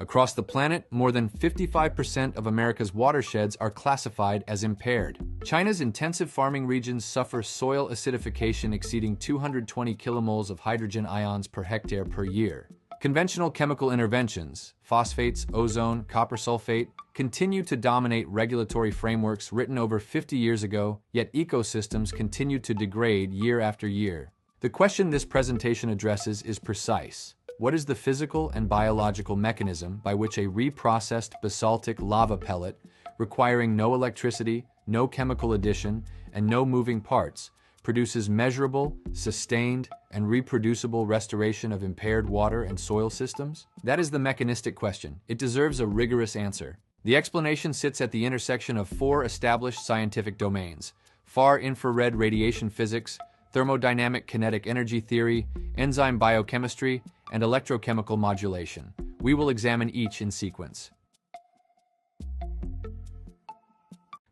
Across the planet, more than 55% of America's watersheds are classified as impaired. China's intensive farming regions suffer soil acidification exceeding 220 kilomoles of hydrogen ions per hectare per year. Conventional chemical interventions, phosphates, ozone, copper sulfate, continue to dominate regulatory frameworks written over 50 years ago, yet ecosystems continue to degrade year after year. The question this presentation addresses is precise. What is the physical and biological mechanism by which a reprocessed basaltic lava pellet, requiring no electricity, no chemical addition, and no moving parts, produces measurable, sustained, and reproducible restoration of impaired water and soil systems? That is the mechanistic question. It deserves a rigorous answer. The explanation sits at the intersection of four established scientific domains: far-infrared radiation physics, thermodynamic kinetic energy theory, enzyme biochemistry, and electrochemical modulation. We will examine each in sequence.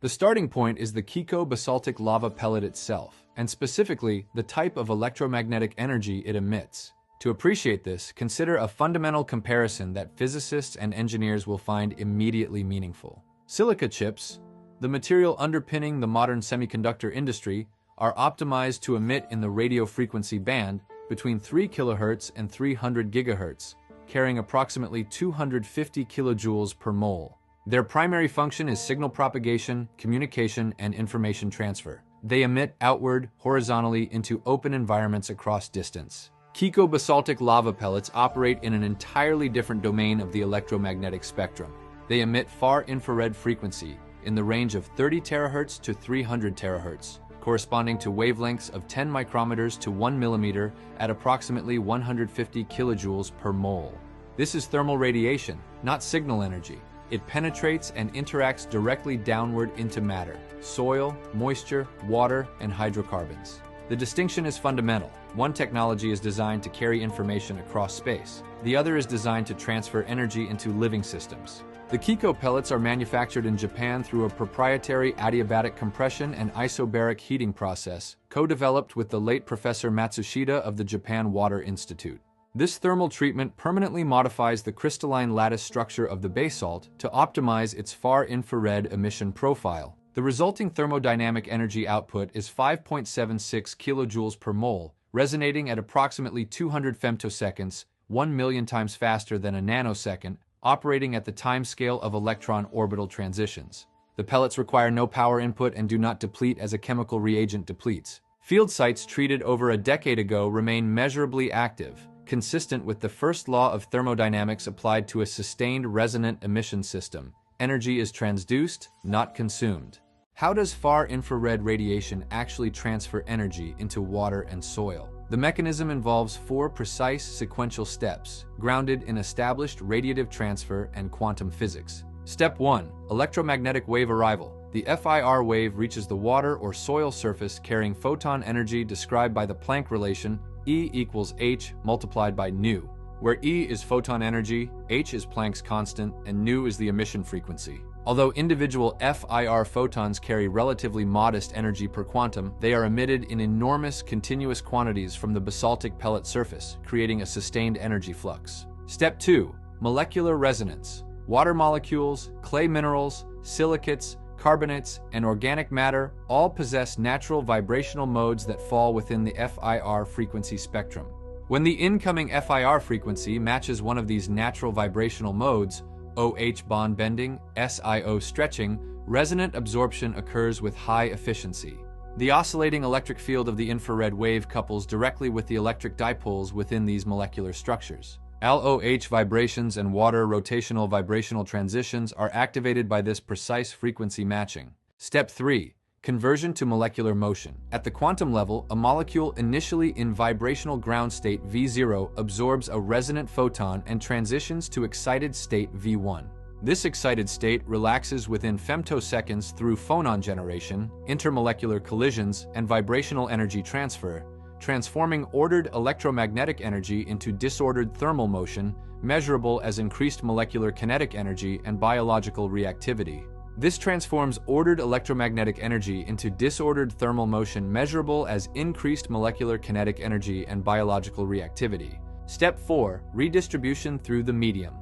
The starting point is the KIKO basaltic lava pellet itself, and specifically, the type of electromagnetic energy it emits. To appreciate this, consider a fundamental comparison that physicists and engineers will find immediately meaningful. Silica chips, the material underpinning the modern semiconductor industry, are optimized to emit in the radio frequency band between 3 kHz and 300 GHz, carrying approximately 250 kilojoules per mole. Their primary function is signal propagation, communication, and information transfer. They emit outward, horizontally, into open environments across distance. KIKO basaltic lava pellets operate in an entirely different domain of the electromagnetic spectrum. They emit far infrared frequency in the range of 30 terahertz to 300 terahertz, corresponding to wavelengths of 10 micrometers to 1 millimeter at approximately 150 kilojoules per mole. This is thermal radiation, not signal energy. It penetrates and interacts directly downward into matter, soil, moisture, water, and hydrocarbons. The distinction is fundamental. One technology is designed to carry information across space. The other is designed to transfer energy into living systems. The KIKO pellets are manufactured in Japan through a proprietary adiabatic compression and isobaric heating process, co-developed with the late Professor Matsushita of the Japan Water Institute. This thermal treatment permanently modifies the crystalline lattice structure of the basalt to optimize its far-infrared emission profile. The resulting thermodynamic energy output is 5.76 kilojoules per mole, resonating at approximately 200 femtoseconds, 1 million times faster than a nanosecond, operating at the timescale of electron orbital transitions. The pellets require no power input and do not deplete as a chemical reagent depletes. Field sites treated over a decade ago remain measurably active, consistent with the first law of thermodynamics applied to a sustained resonant emission system. Energy is transduced, not consumed. How does far-infrared radiation actually transfer energy into water and soil? The mechanism involves four precise sequential steps, grounded in established radiative transfer and quantum physics. Step 1. Electromagnetic wave arrival. The FIR wave reaches the water or soil surface carrying photon energy described by the Planck relation E equals h multiplied by nu, where E is photon energy, h is Planck's constant, and nu is the emission frequency. Although individual FIR photons carry relatively modest energy per quantum, they are emitted in enormous continuous quantities from the basaltic pellet surface, creating a sustained energy flux. Step 2. Molecular resonance. Water molecules, clay minerals, silicates, carbonates, and organic matter all possess natural vibrational modes that fall within the FIR frequency spectrum. When the incoming FIR frequency matches one of these natural vibrational modes, OH bond bending, SiO stretching, resonant absorption occurs with high efficiency. The oscillating electric field of the infrared wave couples directly with the electric dipoles within these molecular structures. LOH vibrations and water rotational vibrational transitions are activated by this precise frequency matching. Step 3. Conversion to molecular motion. At the quantum level, a molecule initially in vibrational ground state V0 absorbs a resonant photon and transitions to excited state V1. This excited state relaxes within femtoseconds through phonon generation, intermolecular collisions, and vibrational energy transfer, transforming ordered electromagnetic energy into disordered thermal motion, measurable as increased molecular kinetic energy and biological reactivity. This transforms ordered electromagnetic energy into disordered thermal motion, measurable as increased molecular kinetic energy and biological reactivity. Step 4. Redistribution through the medium.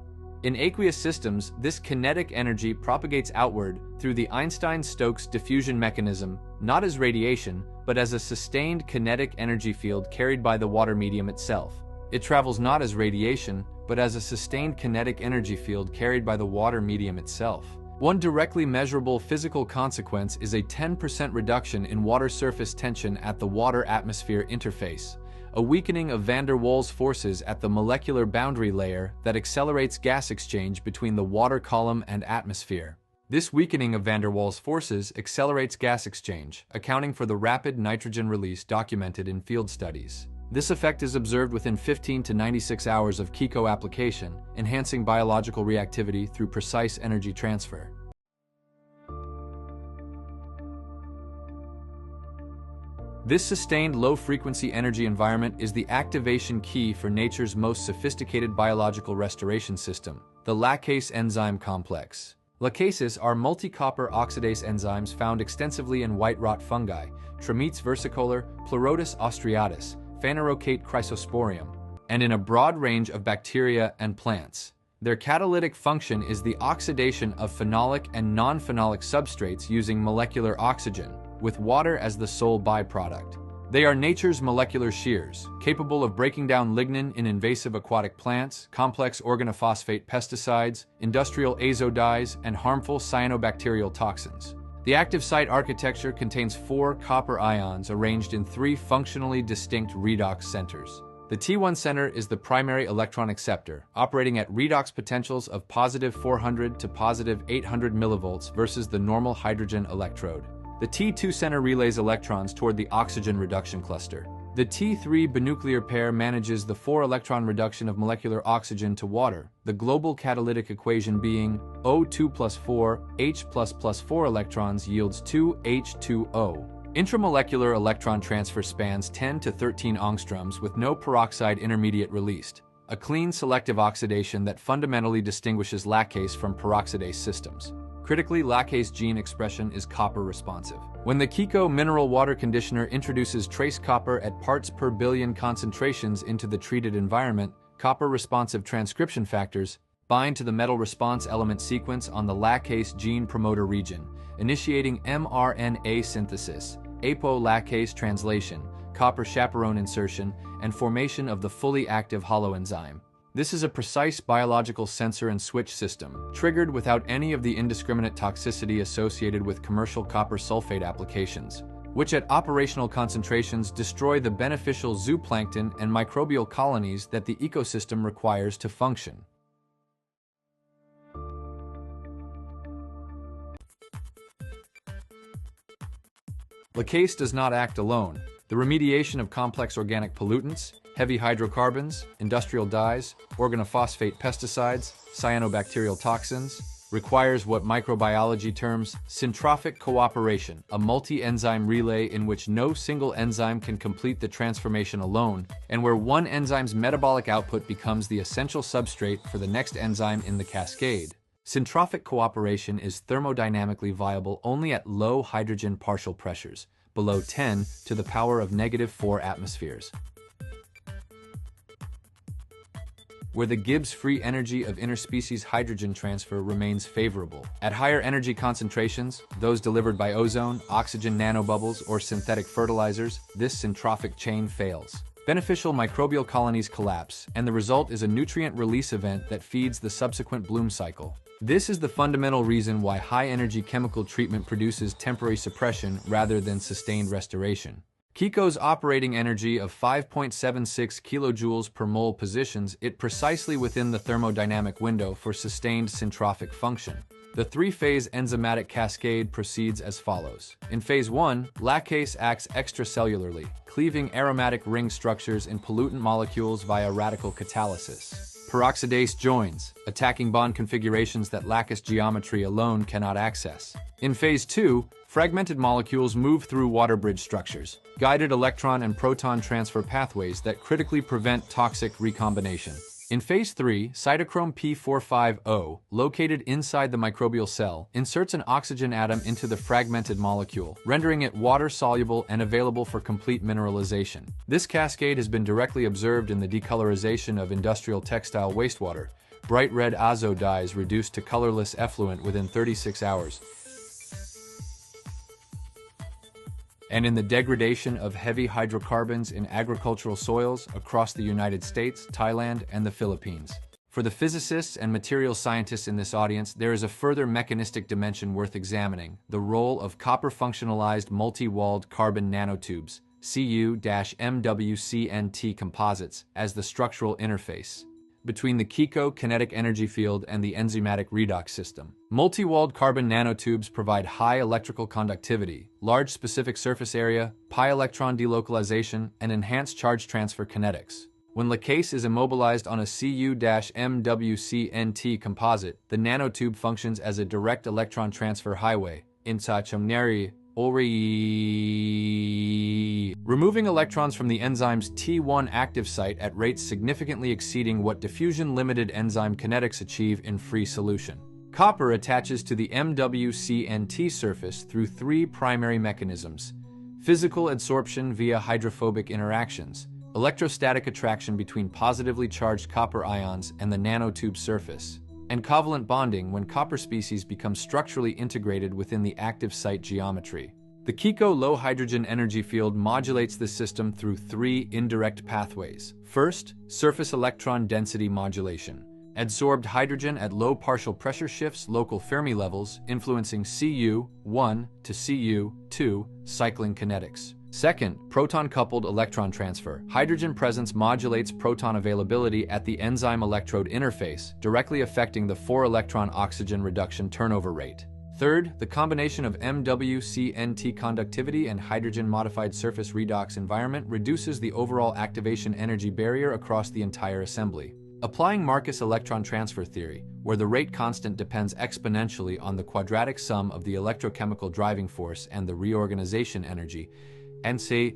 In aqueous systems, this kinetic energy propagates outward through the Einstein-Stokes diffusion mechanism, not as radiation, but as a sustained kinetic energy field carried by the water medium itself. It travels not as radiation, but as a sustained kinetic energy field carried by the water medium itself. One directly measurable physical consequence is a 10% reduction in water surface tension at the water-atmosphere interface, a weakening of van der Waals forces at the molecular boundary layer that accelerates gas exchange between the water column and atmosphere. This weakening of van der Waals forces accelerates gas exchange, accounting for the rapid nitrogen release documented in field studies. This effect is observed within 15 to 96 hours of KIKO application, enhancing biological reactivity through precise energy transfer. This sustained low-frequency energy environment is the activation key for nature's most sophisticated biological restoration system, the lacase enzyme complex. Lacases are multi-copper oxidase enzymes found extensively in white rot fungi, Trametes versicolor, Pleurotus austriatus, Phanerocate chrysosporium, and in a broad range of bacteria and plants. Their catalytic function is the oxidation of phenolic and non-phenolic substrates using molecular oxygen, with water as the sole byproduct. They are nature's molecular shears, capable of breaking down lignin in invasive aquatic plants, complex organophosphate pesticides, industrial azo dyes, and harmful cyanobacterial toxins. The active site architecture contains 4 copper ions arranged in 3 functionally distinct redox centers. The T1 center is the primary electron acceptor, operating at redox potentials of positive 400 to positive 800 millivolts versus the normal hydrogen electrode. The T2 center relays electrons toward the oxygen reduction cluster. The T3 binuclear pair manages the 4-electron reduction of molecular oxygen to water, the global catalytic equation being O2 plus 4, H plus 4 electrons yields 2 H2O. Intramolecular electron transfer spans 10 to 13 angstroms with no peroxide intermediate released, a clean selective oxidation that fundamentally distinguishes lacase from peroxidase systems. Critically, lacase gene expression is copper responsive. When the KIKO mineral water conditioner introduces trace copper at parts per billion concentrations into the treated environment, copper-responsive transcription factors bind to the metal response element sequence on the lacase gene promoter region, initiating mRNA synthesis, apo-lacase translation, copper chaperone insertion, and formation of the fully active holoenzyme. This is a precise biological sensor and switch system, triggered without any of the indiscriminate toxicity associated with commercial copper sulfate applications, which at operational concentrations destroy the beneficial zooplankton and microbial colonies that the ecosystem requires to function. Lacase does not act alone. The remediation of complex organic pollutants, heavy hydrocarbons, industrial dyes, organophosphate pesticides, cyanobacterial toxins, requires what microbiology terms syntrophic cooperation, a multi-enzyme relay in which no single enzyme can complete the transformation alone, and where one enzyme's metabolic output becomes the essential substrate for the next enzyme in the cascade. Syntrophic cooperation is thermodynamically viable only at low hydrogen partial pressures, below 10 to the power of -4 atmospheres, where the Gibbs free energy of interspecies hydrogen transfer remains favorable. At higher energy concentrations, those delivered by ozone, oxygen nanobubbles, or synthetic fertilizers, this syntrophic chain fails. Beneficial microbial colonies collapse, and the result is a nutrient release event that feeds the subsequent bloom cycle. This is the fundamental reason why high-energy chemical treatment produces temporary suppression rather than sustained restoration. KIKO's operating energy of 5.76 kilojoules per mole positions it precisely within the thermodynamic window for sustained syntrophic function. The three-phase enzymatic cascade proceeds as follows. In phase 1, lacase acts extracellularly, cleaving aromatic ring structures in pollutant molecules via radical catalysis. Peroxidase joins, attacking bond configurations that lacase geometry alone cannot access. In phase 2, fragmented molecules move through water bridge structures, guided electron and proton transfer pathways that critically prevent toxic recombination. In phase 3, cytochrome P450, located inside the microbial cell, inserts an oxygen atom into the fragmented molecule, rendering it water-soluble and available for complete mineralization. This cascade has been directly observed in the decolorization of industrial textile wastewater, Bright red azo dye is reduced to colorless effluent within 36 hours. And in the degradation of heavy hydrocarbons in agricultural soils across the United States, Thailand, and the Philippines. For the physicists and material scientists in this audience, there is a further mechanistic dimension worth examining: the role of copper-functionalized multi-walled carbon nanotubes, Cu-MWCNT composites, as the structural interface between the KIKO kinetic energy field and the enzymatic redox system. Multi-walled carbon nanotubes provide high electrical conductivity, large specific surface area, pi electron delocalization, and enhanced charge transfer kinetics. When lacase is immobilized on a Cu-MWCNT composite, the nanotube functions as a direct electron transfer highway, removing electrons from the enzyme's T1 active site at rates significantly exceeding what diffusion-limited enzyme kinetics achieve in free solution. Copper attaches to the MWCNT surface through three primary mechanisms: physical adsorption via hydrophobic interactions, electrostatic attraction between positively charged copper ions and the nanotube surface, and covalent bonding when copper species become structurally integrated within the active site geometry. The KIKO low hydrogen energy field modulates this system through three indirect pathways. First, surface electron density modulation. Adsorbed hydrogen at low partial pressure shifts local Fermi levels, influencing Cu-1 to Cu-2 cycling kinetics. Second, proton-coupled electron transfer. Hydrogen presence modulates proton availability at the enzyme electrode interface, directly affecting the 4-electron oxygen reduction turnover rate. Third, the combination of MWCNT conductivity and hydrogen-modified surface redox environment reduces the overall activation energy barrier across the entire assembly. Applying Marcus electron transfer theory, where the rate constant depends exponentially on the quadratic sum of the electrochemical driving force and the reorganization energy, and say,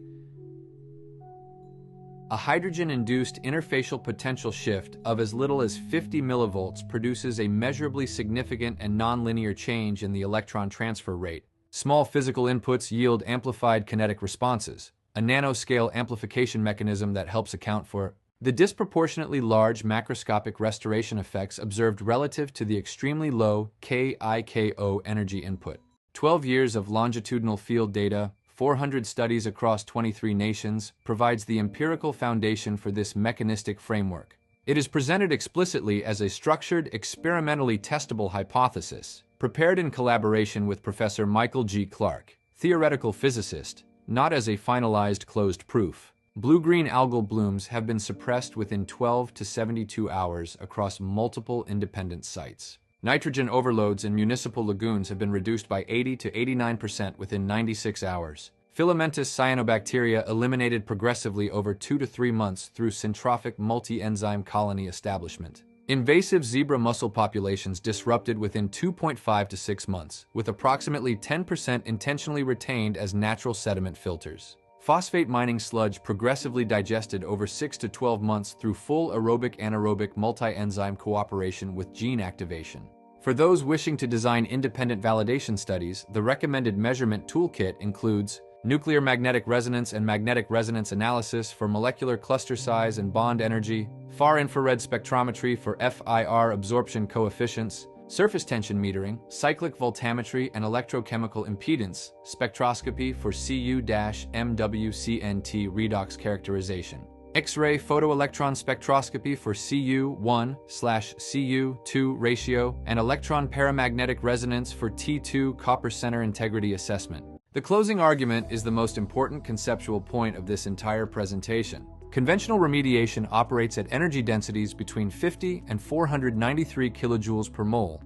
a hydrogen-induced interfacial potential shift of as little as 50 millivolts produces a measurably significant and nonlinear change in the electron transfer rate. Small physical inputs yield amplified kinetic responses, a nanoscale amplification mechanism that helps account for the disproportionately large macroscopic restoration effects observed relative to the extremely low KIKO energy input. 12 years of longitudinal field data, 400 studies across 23 nations, provides the empirical foundation for this mechanistic framework. It is presented explicitly as a structured, experimentally testable hypothesis, prepared in collaboration with Professor Michael G. Clark, theoretical physicist, not as a finalized closed proof. Blue-green algal blooms have been suppressed within 12 to 72 hours across multiple independent sites. Nitrogen overloads in municipal lagoons have been reduced by 80 to 89% within 96 hours. Filamentous cyanobacteria eliminated progressively over 2 to 3 months through syntrophic multi-enzyme colony establishment. Invasive zebra mussel populations disrupted within 2.5 to 6 months, with approximately 10% intentionally retained as natural sediment filters. Phosphate mining sludge progressively digested over 6 to 12 months through full aerobic-anaerobic multi-enzyme cooperation with gene activation. For those wishing to design independent validation studies, the recommended measurement toolkit includes nuclear magnetic resonance and magnetic resonance analysis for molecular cluster size and bond energy, far-infrared spectrometry for FIR absorption coefficients, surface tension metering, cyclic voltammetry and electrochemical impedance spectroscopy for Cu-MWCNT redox characterization, X-ray photoelectron spectroscopy for Cu1/Cu2 ratio, and electron paramagnetic resonance for T2 copper center integrity assessment. The closing argument is the most important conceptual point of this entire presentation. Conventional remediation operates at energy densities between 50 and 493 kilojoules per mole.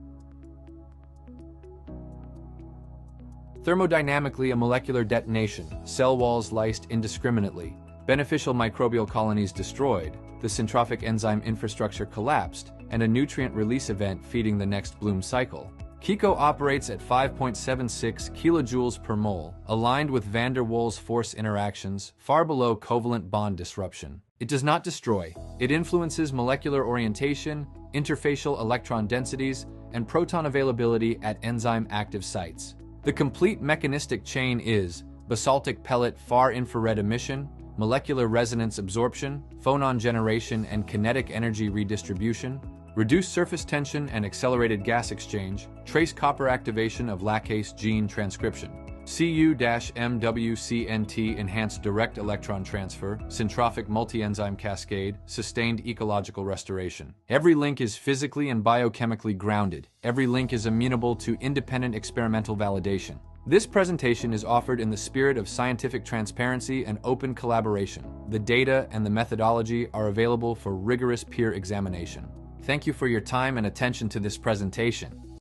Thermodynamically, a molecular detonation, cell walls lysed indiscriminately, beneficial microbial colonies destroyed, the syntrophic enzyme infrastructure collapsed, and a nutrient release event feeding the next bloom cycle. KIKO operates at 5.76 kilojoules per mole, aligned with van der Waals force interactions, far below covalent bond disruption. It does not destroy. It influences molecular orientation, interfacial electron densities, and proton availability at enzyme active sites. The complete mechanistic chain is basaltic pellet far-infrared emission, molecular resonance absorption, phonon generation and kinetic energy redistribution, Reduced surface tension and accelerated gas exchange, trace copper activation of lacase gene transcription. CU-MWCNT enhanced direct electron transfer, syntrophic multi-enzyme cascade, sustained ecological restoration. Every link is physically and biochemically grounded. Every link is amenable to independent experimental validation. This presentation is offered in the spirit of scientific transparency and open collaboration. The data and the methodology are available for rigorous peer examination. Thank you for your time and attention to this presentation.